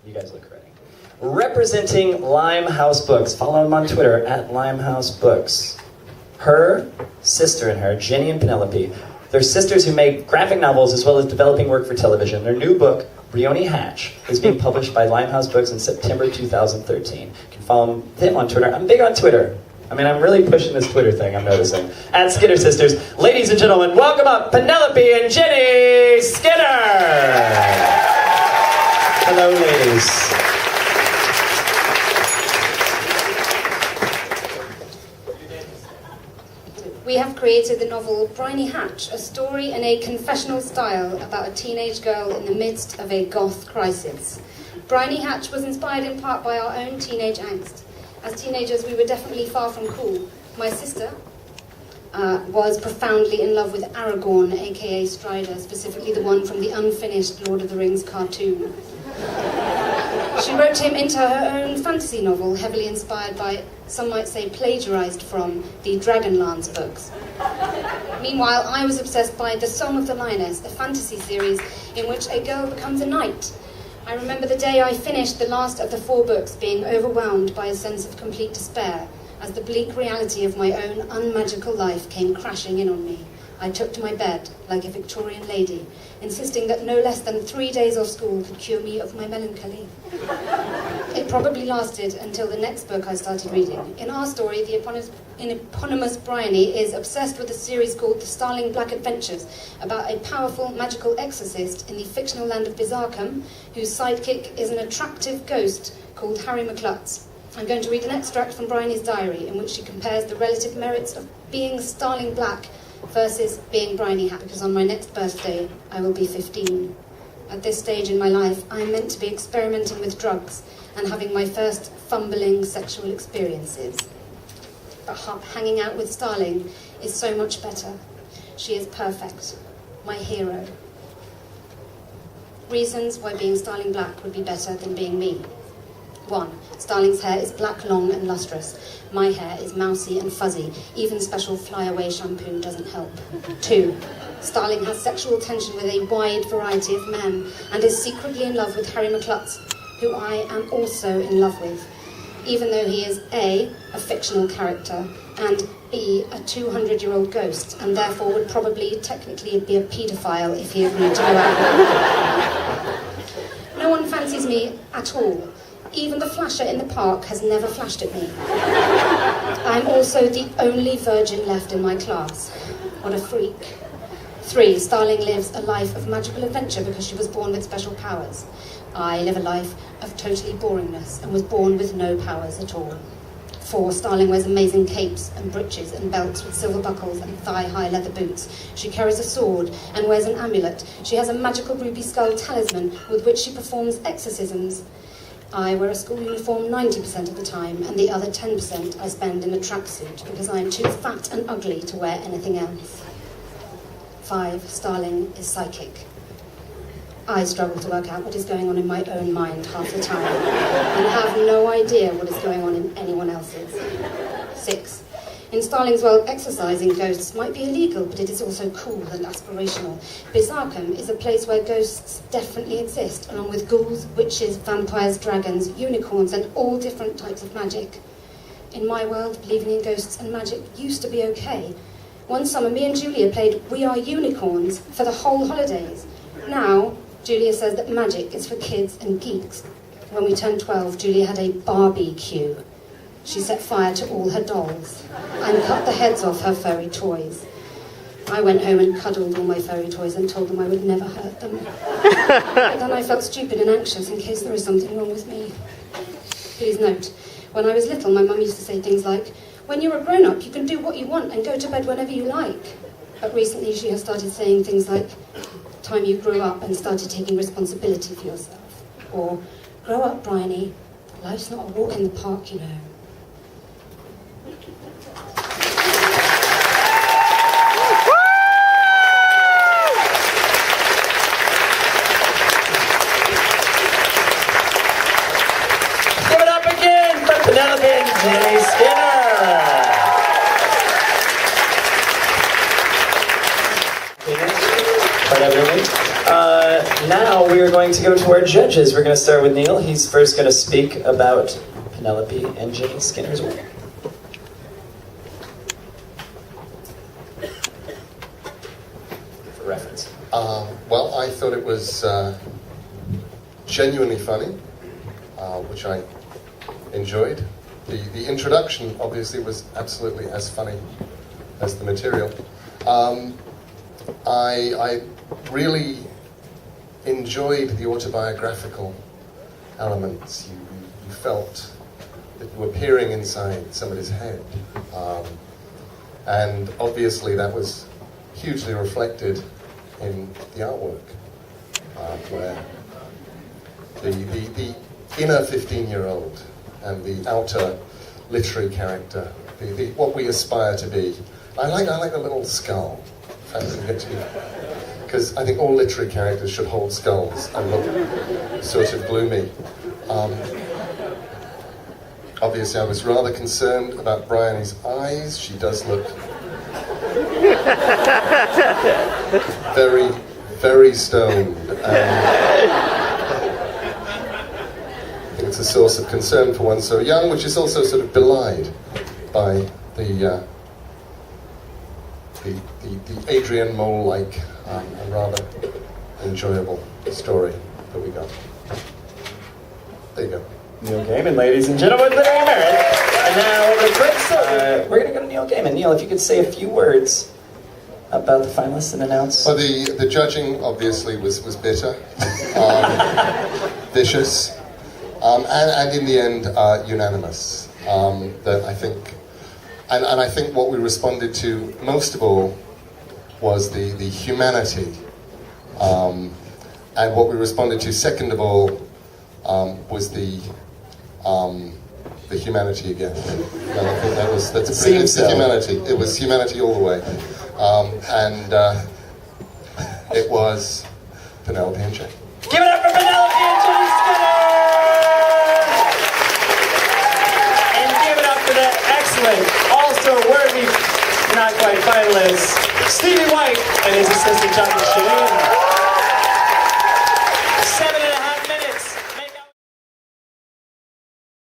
You guys look ready. Representing Limehouse Books. Follow them on Twitter at Limehouse Books. Her sister and her, Ginny and Penelope. They're sisters who make graphic novels as well as developing work for television. Their new book, Briony Hatch, is being published by Limehouse Books in September 2013. You can follow them on Twitter. I'm big on Twitter. I mean, I'm really pushing this Twitter thing, I'm noticing. At Skinner Sisters. Ladies and gentlemen, welcome up Penelope and Ginny Skinner! Hello, ladies. We have created the novel Briony Hatch, a story in a confessional style about a teenage girl in the midst of a goth crisis. Briony Hatch was inspired in part by our own teenage angst. As teenagers, we were definitely far from cool. My sister was profoundly in love with Aragorn, aka Strider, specifically the one from the unfinished Lord of the Rings cartoon. She wrote him into her own fantasy novel, heavily inspired by, some might say plagiarized from, the Dragonlance books. Meanwhile, I was obsessed by The Song of the Lioness, a fantasy series in which a girl becomes a knight. I remember the day I finished the last of the 4 books, being overwhelmed by a sense of complete despair, as the bleak reality of my own unmagical life came crashing in on me. I took to my bed, like a Victorian lady, insisting that no less than 3 days off school could cure me of my melancholy. It probably lasted until the next book I started reading. In our story, the eponymous Briony is obsessed with a series called The Starling Black Adventures, about a powerful magical exorcist in the fictional land of Bizarcum, whose sidekick is an attractive ghost called Harry McClutz. I'm going to read an extract from Briony's diary, in which she compares the relative merits of being Starling Black versus being Briony Hatch, because on my next birthday, I will be 15. At this stage in my life, I am meant to be experimenting with drugs and having my first fumbling sexual experiences. But hanging out with Starling is so much better. She is perfect, my hero. Reasons why being Starling Black would be better than being me. 1. Starling's hair is black, long and lustrous. My hair is mousy and fuzzy. Even special fly-away shampoo doesn't help. 2. Starling has sexual tension with a wide variety of men and is secretly in love with Harry McClutz, who I am also in love with, even though he is A, a fictional character, and B, a 200-year-old ghost, and therefore would probably technically be a paedophile if he agreed to go out. No one fancies me at all. Even the flasher in the park has never flashed at me. I'm also the only virgin left in my class. What a freak. 3. Starling lives a life of magical adventure because she was born with special powers. I live a life of totally boringness and was born with no powers at all. 4. Starling wears amazing capes and breeches and belts with silver buckles and thigh-high leather boots. She carries a sword and wears an amulet. She has a magical ruby skull talisman with which she performs exorcisms. I wear a school uniform 90% of the time, and the other 10% I spend in a tracksuit because I am too fat and ugly to wear anything else. 5. Starling is psychic. I struggle to work out what is going on in my own mind half the time, and have no idea what is going on in anyone else's. 6. In Starling's world, exorcising ghosts might be illegal, but it is also cool and aspirational. Bizarcum is a place where ghosts definitely exist, along with ghouls, witches, vampires, dragons, unicorns, and all different types of magic. In my world, believing in ghosts and magic used to be okay. One summer, me and Julia played We Are Unicorns for the whole holidays. Now, Julia says that magic is for kids and geeks. When we turned 12, Julia had a barbecue. She set fire to all her dolls and cut the heads off her furry toys. I went home and cuddled all my furry toys and told them I would never hurt them. But then I felt stupid and anxious in case there was something wrong with me. Please note, when I was little, my mum used to say things like, when you're a grown-up, you can do what you want and go to bed whenever you like. But recently she has started saying things like, time you grew up and started taking responsibility for yourself. Or, grow up, Briony. Life's not a walk in the park, you know. Penelope and Ginny Skinner. Now we are going to go to our judges. We're going to start with Neil. He's first going to speak about Penelope and Ginny Skinner's work. For reference. Well, I thought it was genuinely funny, which I enjoyed. The introduction, obviously, was absolutely as funny as the material. I really enjoyed the autobiographical elements. You felt that you were peering inside somebody's head. And obviously that was hugely reflected in the artwork, where the inner 15-year-old and the outer literary character, what we aspire to be. I like the little skull. Because I think all literary characters should hold skulls and look sort of gloomy. Obviously, I was rather concerned about Briony's eyes. She does look very, very stoned. I think it's a source of concern for one so young, which is also sort of belied by the Adrian Mole-like and rather enjoyable story that we got. There you go. Neil Gaiman, ladies and gentlemen, Literary Merit. And now over to Chris. We're going to go to Neil Gaiman. Neil, if you could say a few words about the finalists and announce. Well, the judging obviously was bitter, vicious, and in the end unanimous. That I think, and I think what we responded to most of all was the humanity, and what we responded to second of all was the humanity again. And I think that's it's the humanity. It was humanity all the way, and it was Penelope and Ginny. Give it up for Penelope and Ginny Skinner! And give it up for the excellent, also worthy, not quite finalist, Stevie White and his assistant Jonathan Shane.